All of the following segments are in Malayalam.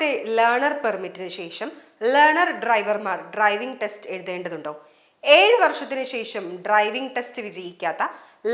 മൂന്നാമത്തെ ലേണർ പെർമിറ്റിന് ശേഷം ലേണർ ഡ്രൈവർമാർ ഡ്രൈവിംഗ് ടെസ്റ്റ് എഴുതേണ്ടതുണ്ടോ? 7 വർഷത്തിന് ശേഷം ഡ്രൈവിംഗ് ടെസ്റ്റ് വിജയിക്കാത്ത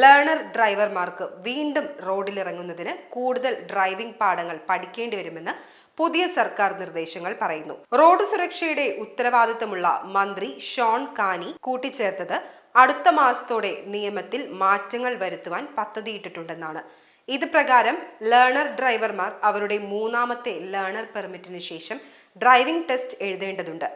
ലേണർ ഡ്രൈവർമാർക്ക് വീണ്ടും റോഡിലിറങ്ങുന്നതിന് കൂടുതൽ ഡ്രൈവിംഗ് പാഠങ്ങൾ പഠിക്കേണ്ടി വരുമെന്ന് പുതിയ സർക്കാർ നിർദ്ദേശങ്ങൾ പറയുന്നു. റോഡ് സുരക്ഷയുടെ ഉത്തരവാദിത്തമുള്ള മന്ത്രി ഷോൺ കാണി കൂട്ടിച്ചേർത്തത് അടുത്ത മാസത്തോടെ നിയമത്തിൽ മാറ്റങ്ങൾ വരുത്തുവാൻ പദ്ധതിയിട്ടിട്ടുണ്ടെന്നാണ്. ഇത് പ്രകാരം ലേണർ ഡ്രൈവർമാർ അവരുടെ മൂന്നാമത്തെ ലേണർ പെർമിറ്റിന് ശേഷം ഡ്രൈവിംഗ് ടെസ്റ്റ് എഴുതേണ്ടതുണ്ട്.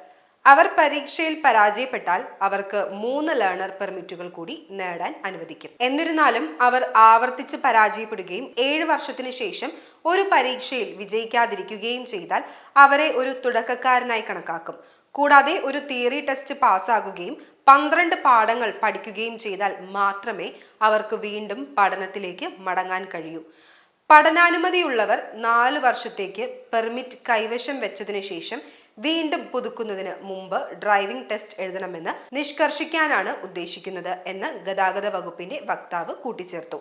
അവർ പരീക്ഷയിൽ പരാജയപ്പെട്ടാൽ അവർക്ക് 3 ലേണർ പെർമിറ്റുകൾ കൂടി നേടാൻ അനുവദിക്കും. എന്നിരുന്നാലും അവർ ആവർത്തിച്ച് പരാജയപ്പെടുകയും 7 വർഷത്തിന് ശേഷം ഒരു പരീക്ഷയിൽ വിജയിക്കാതിരിക്കുകയും ചെയ്താൽ അവരെ ഒരു തുടക്കക്കാരനായി കണക്കാക്കും. കൂടാതെ ഒരു തിയറി ടെസ്റ്റ് പാസ്സാകുകയും 12 പാഠങ്ങൾ പഠിക്കുകയും ചെയ്താൽ മാത്രമേ അവർക്ക് വീണ്ടും പഠനത്തിലേക്ക് മടങ്ങാൻ കഴിയൂ. പഠനാനുമതിയുള്ളവർ 4 വർഷത്തേക്ക് പെർമിറ്റ് കൈവശം വെച്ചതിന് ശേഷം വീണ്ടും പുതുക്കുന്നതിന് മുമ്പ് ഡ്രൈവിംഗ് ടെസ്റ്റ് എഴുതണമെന്ന് നിഷ്കർഷിക്കാനാണ് ഉദ്ദേശിക്കുന്നത് എന്ന് ഗതാഗത വകുപ്പിന്റെ വക്താവ് കൂട്ടിച്ചേർത്തു.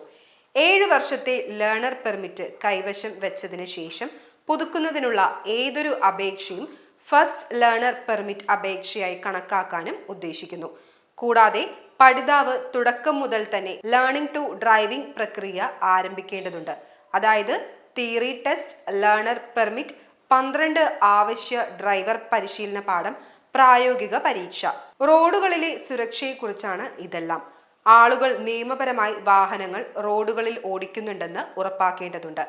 7 വർഷത്തെ ലേണർ പെർമിറ്റ് കൈവശം വെച്ചതിന് ശേഷം പുതുക്കുന്നതിനുള്ള ഏതൊരു അപേക്ഷയും ഫസ്റ്റ് ലേണർ പെർമിറ്റ് അപേക്ഷയായി കണക്കാക്കാനും ഉദ്ദേശിക്കുന്നു. കൂടാതെ പഠിതാവ് തുടക്കം മുതൽ തന്നെ ലേണിംഗ് ടു ഡ്രൈവിംഗ് പ്രക്രിയ ആരംഭിക്കേണ്ടതുണ്ട്. അതായത് തിയറി ടെസ്റ്റ്, ലേണർ പെർമിറ്റ്, 12 ആവശ്യ ഡ്രൈവർ പരിശീലന പാഠം, പ്രായോഗിക പരീക്ഷ. റോഡുകളിലെ സുരക്ഷയെക്കുറിച്ചാണ് ഇതെല്ലാം. ആളുകൾ നിയമപരമായി വാഹനങ്ങൾ റോഡുകളിൽ ഓടിക്കുന്നുണ്ടെന്ന് ഉറപ്പാക്കേണ്ടതുണ്ട്.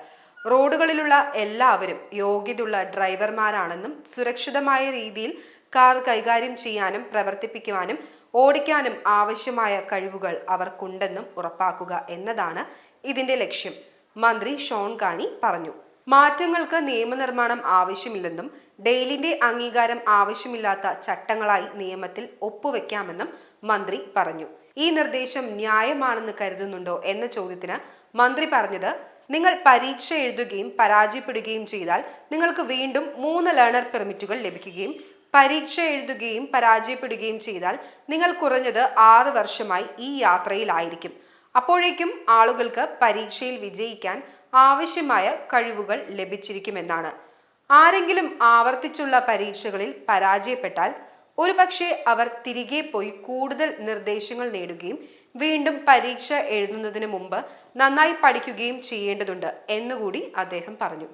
റോഡുകളിലുള്ള എല്ലാവരും യോഗ്യതയുള്ള ഡ്രൈവർമാരാണെന്നും സുരക്ഷിതമായ രീതിയിൽ കാർ കൈകാര്യം ചെയ്യാനും പ്രവർത്തിപ്പിക്കുവാനും ഓടിക്കാനും ആവശ്യമായ കഴിവുകൾ അവർക്കുണ്ടെന്നും ഉറപ്പാക്കുക എന്നതാണ് ഇതിന്റെ ലക്ഷ്യം, മന്ത്രി ഷോൺ കാണി പറഞ്ഞു. മാറ്റങ്ങൾക്ക് നിയമനിർമ്മാണം ആവശ്യമില്ലെന്നും ഡെയിലിന്റെ അംഗീകാരം ആവശ്യമില്ലാത്ത ചട്ടങ്ങളായി നിയമത്തിൽ ഒപ്പുവെക്കാമെന്നും മന്ത്രി പറഞ്ഞു. ഈ നിർദ്ദേശം ന്യായമാണെന്ന് കരുതുന്നുണ്ടോ എന്ന ചോദ്യത്തിന് മന്ത്രി പറഞ്ഞത്, നിങ്ങൾ പരീക്ഷ എഴുതുകയും പരാജയപ്പെടുകയും ചെയ്താൽ നിങ്ങൾക്ക് വീണ്ടും 3 ലേണർ പെർമിറ്റുകൾ ലഭിക്കുകയും പരീക്ഷ എഴുതുകയും പരാജയപ്പെടുകയും ചെയ്താൽ നിങ്ങൾ കുറഞ്ഞത് 6 വർഷമായി ഈ യാത്രയിലായിരിക്കും. അപ്പോഴേക്കും ആളുകൾക്ക് പരീക്ഷയിൽ വിജയിക്കാൻ ആവശ്യമായ കഴിവുകൾ ലഭിച്ചിരിക്കുമെന്നാണ്. ആരെങ്കിലും ആവർത്തിച്ചുള്ള പരീക്ഷകളിൽ പരാജയപ്പെട്ടാൽ ഒരുപക്ഷെ അവർ തിരികെ പോയി കൂടുതൽ നിർദ്ദേശങ്ങൾ നേടുകയും വീണ്ടും പരീക്ഷ എഴുതുന്നതിന് മുമ്പ് നന്നായി പഠിക്കുകയും ചെയ്യേണ്ടതുണ്ട് എന്നുകൂടി അദ്ദേഹം പറഞ്ഞു.